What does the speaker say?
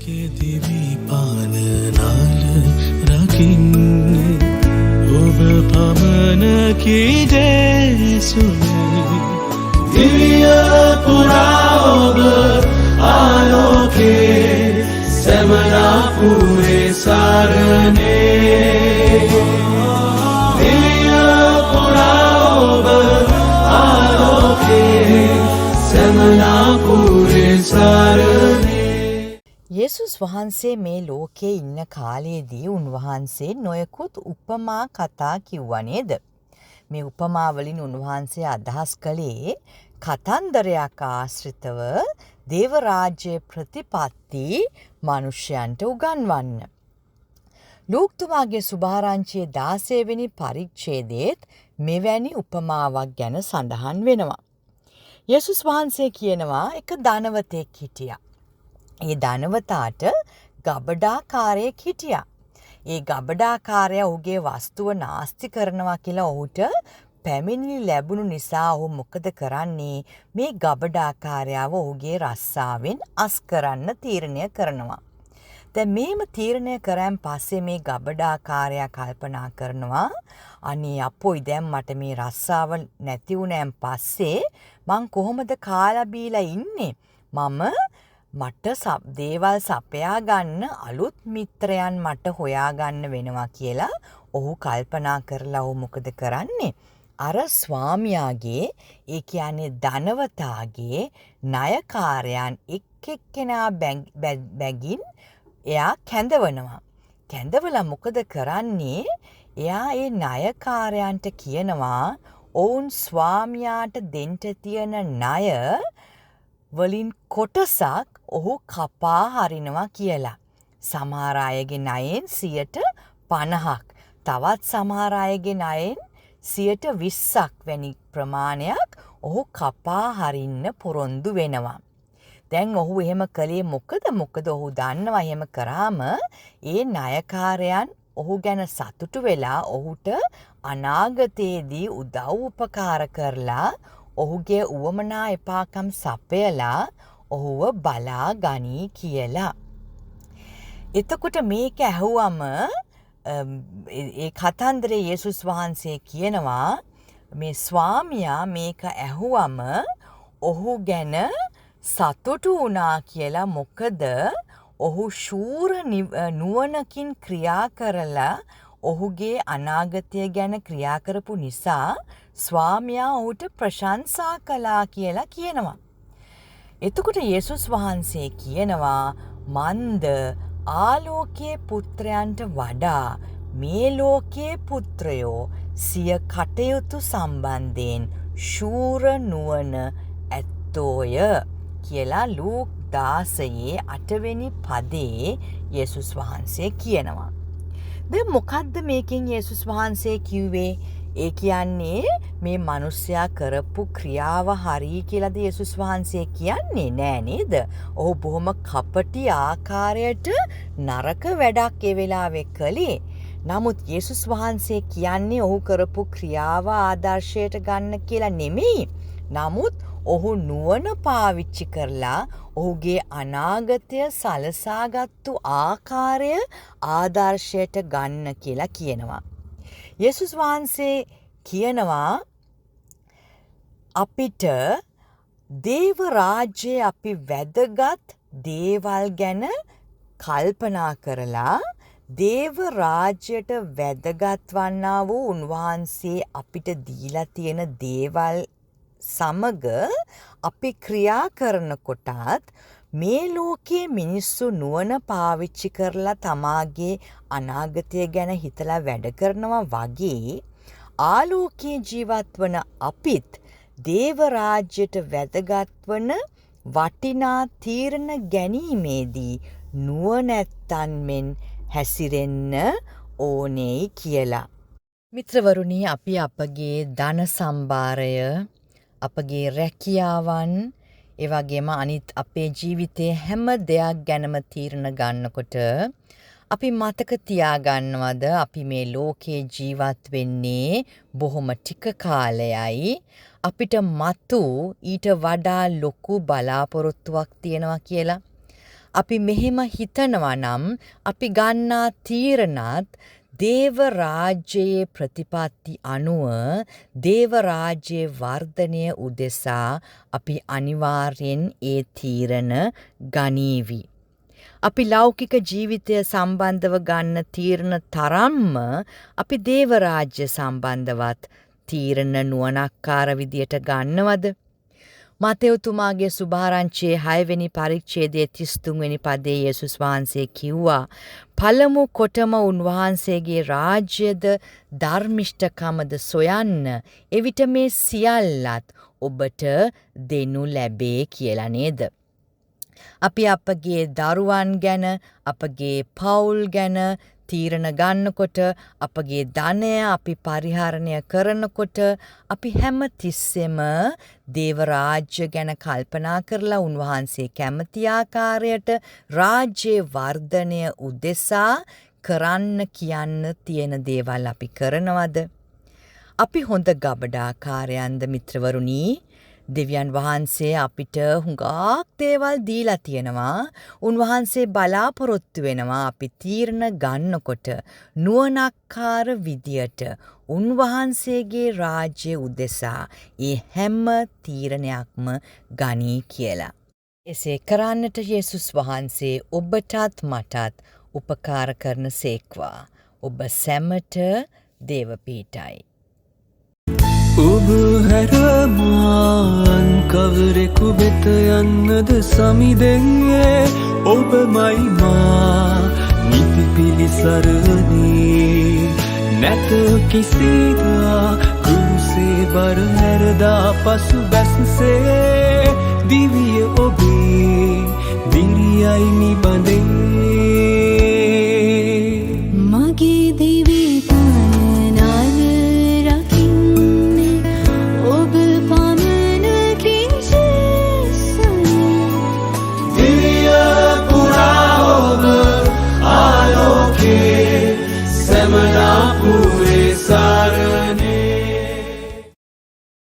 කෙදිවි පානනාල රකින්න ඔබ පමණකි ජේසුනි දිවිය පුරා ඔබ ආලෝකේ සැමනා පුරේ සරණේ දිවිය පුරා ඔබ ආලෝකේ සැමනා පුරේ සරණේ. යේසුස් වහන්සේ මේ ලෝකේ ඉන්න කාලයේදී උන්වහන්සේ නොයෙකුත් උපමා කතා කිව්වා නේද? මේ උපමා වලින් උන්වහන්සේ අදහස් කළේ කතන්දරයක් ආශ්‍රිතව දේව රාජ්‍ය ප්‍රතිපත්ති මිනිසයන්ට උගන්වන්න. ලූක්තුමාගේ සුභාරංචියේ 16 වෙනි පරිච්ඡේදයේත් මෙවැනි උපමාවක් ගැන සඳහන් වෙනවා. යේසුස් වහන්සේ කියනවා එක ධනවතෙක් හිටියා. ඒ ධනවතාට ගබඩාකාරයෙක් හිටියා. ඒ ගබඩාකාරයා ඔහුගේ වස්තුව නාස්ති කරනවා කියලා ඔහුට පැමිණිලි ලැබුණු නිසා ඔහු මොකද කරන්නේ? මේ ගබඩාකාරයාව ඔහුගේ රස්සාවෙන් අස් කරන්න තීරණය කරනවා. දැන් මේම තීරණය කරන් පස්සේ මේ ගබඩාකාරයා කල්පනා කරනවා අනේ අපොයි දැන් මට මේ රස්සාව නැති වුණාන් පස්සේ මං කොහොමද කාලා බීලා ඉන්නේ? මට දේවල් සපයා ගන්න අලුත් මිත්‍රයන් මට හොයාගන්න වෙනවා කියලා ඔහු කල්පනා කරලා ඔහු මොකද කරන්නේ? අර ස්වාමියාගේ ඒ කියන්නේ ධනවතාගේ ණයකාරයන් එක්කෙනා බැගින් එයා කැඳවනවා. කැඳවලා මොකද කරන්නේ? එයා ඒ ණයකාරයන්ට කියනවා ඔවුන් ස්වාමියාට දෙන්න තියෙන ණය වලින් කොටසක් ඔහු කපා හරිනවා කියලා. සමහර අයගේ ණයෙන් 50%ක්, තවත් සමහර අයගේ ණයෙන් 20%ක් වැනි ප්‍රමාණයක් ඔහු කපා හරින්න පොරොන්දු වෙනවා. දැන් ඔහු එහෙම කළේ මොකද ඔහු දන්නවා එහෙම කරාම ඒ ණයකාරයන් ඔහු ගැන සතුටු වෙලා ඔහුට අනාගතයේදී උදව් උපකාර කරලා ඔහුගේ උවමනා එපාකම් සපයලා ඔහුව බලා ගනී කියලා. එතකොට මේක ඇහුවම ඒ කතන්දරේ යේසුස් වහන්සේ කියනවා මේ ස්වාමියා මේක ඇහුවම ඔහු ගැන සතුටු වුණා කියලා. මොකද ඔහු ශූර නුවණකින් ක්‍රියා කරලා ඔහුගේ අනාගතය ගැන ක්‍රියා කරපු නිසා ස්වාමියා ඔහුට ප්‍රශංසා කළා කියලා කියනවා. එතකොට යේසුස් වහන්සේ කියනවා මන්ද ආලෝකයේ පුත්‍රයන්ට වඩා මේ ලෝකයේ පුත්‍රයෝ සිය කටයුතු සම්බන්ධයෙන් ශූර නුවණ ඇත්තෝය කියලා ලූක් 16 8 වෙනි පදේ යේසුස් වහන්සේ කියනවා. දැන් මොකද්ද මේකෙන් යේසුස් වහන්සේ කිව්වේ? ඒ කියන්නේ මේ මිනිස්සයා කරපු ක්‍රියාව හරි කියලාද යේසුස් වහන්සේ කියන්නේ? නෑ නේද? ඔහු බොහොම කපටි ආකාරයට නරක වැඩක් ඒ වෙලාවේ කළේ. නමුත් යේසුස් වහන්සේ කියන්නේ ඔහු කරපු ක්‍රියාව ආදර්ශයට ගන්න කියලා නෙමෙයි. නමුත් ඔහු නුවණ පාවිච්චි කරලා ඔහුගේ අනාගතය සලසාගත්තු ආකාරය ආදර්ශයට ගන්න කියලා කියනවා. යේසුස් වහන්සේ කියනවා අපිට දේව රාජ්‍යයේ අපි වැදගත් දේවල් ගැන කල්පනා කරලා දේව රාජ්‍යයට වැදගත් වන්නා වූ උන්වහන්සේ අපිට දීලා තියෙන දේවල් සමග අපි ක්‍රියා කරනකොටත් මේ ලෝකයේ මිනිස්සු නුවණ පාවිච්චි කරලා තමාගේ අනාගතය ගැන හිතලා වැඩ කරනවා වගේ ආලෝකයේ ජීවත් වන අපිත් දේව රාජ්‍යයට වැදගත් වන වටිනා තීරණ ගැනීමේදී නුවණැත්තන් මෙන් හැසිරෙන්න ඕනේයි කියලා. මිත්‍රවරුනි, අපි අපගේ ධන සම්භාරය, අපගේ රැකියාවන්, ඒ වගේම අනිත් අපේ ජීවිතයේ හැම දෙයක් ගැනම තීරණ ගන්නකොට අපි මතක තියාගන්නවද අපි මේ ලෝකේ ජීවත් වෙන්නේ බොහොම ටික කාලයයි. අපිට මතු ඊට වඩා ලොකු බලාපොරොත්තුවක් තියෙනවා කියලා. අපි මෙහෙම හිතනවා නම් අපි ගන්නා තීරණත් දේව රාජ්‍යයේ ප්‍රතිපත්ති අනුව දේව රාජ්‍යයේ වර්ධනය උදෙසා අපි අනිවාර්යෙන් ඒ තීරණ ගනීවි. අපි ලෞකික ජීවිතය සම්බන්ධව ගන්න තීරණ තරම්ම අපි දේව රාජ්‍ය සම්බන්ධවත් තීරණ නුවණක්කාර විදියට ගන්නවද? මතෙව්තුමාගේ සුභාරංචියේ 6 වෙනි පරිච්ඡේදයේ 33 වෙනි පදයේ යේසුස් වහන්සේ කිව්වා පළමු කොටම උන්වහන්සේගේ රාජ්‍යද ධර්මිෂ්ඨකමද සොයන්න එවිට මේ සියල්ලත් ඔබට දෙනු ලැබේ කියලා නේද? අපි අපගේ දරුවන් ගැන අපගේ පවුල් ගැන තීරණ ගන්නකොට අපගේ ධනය අපි පරිහරණය කරනකොට අපි හැම තිස්සෙම දේව රාජ්‍ය ගැන කල්පනා කරලා උන්වහන්සේ කැමති ආකාරයට රාජ්‍යයේ වර්ධනය උදෙසා කරන්න කියන්න තියෙන දේවල් අපි කරනවද? අපි හොඳ ගබඩාකාරයන්ද මිත්‍රවරුනි? දෙවියන් වහන්සේ අපිට හුඟක් දේවල් දීලා තියෙනවා. උන්වහන්සේ බලාපොරොත්තු වෙනවා අපි තීරණ ගන්නකොට නුවණක්කාර විදියට උන්වහන්සේගේ රාජ්‍ය උදෙසා ඒ හැම තීරණයක්ම ගනී කියලා. එසේ කරන්නට යේසුස් වහන්සේ ඔබටත් මටත් උපකාර කරන සේක්වා. ඔබ සැමට දේව පීඨයි. ඔබ හැරමාන් කවරෙකු වෙත යන්නද සමිදෙන්නේ ඔබමයි මා නිති පිළිසරණේ නැත කිසිදා කුසේ බර හැරදා පසු බැස්සේ දිවිය ඔබේ දිරියයි නිබඳේ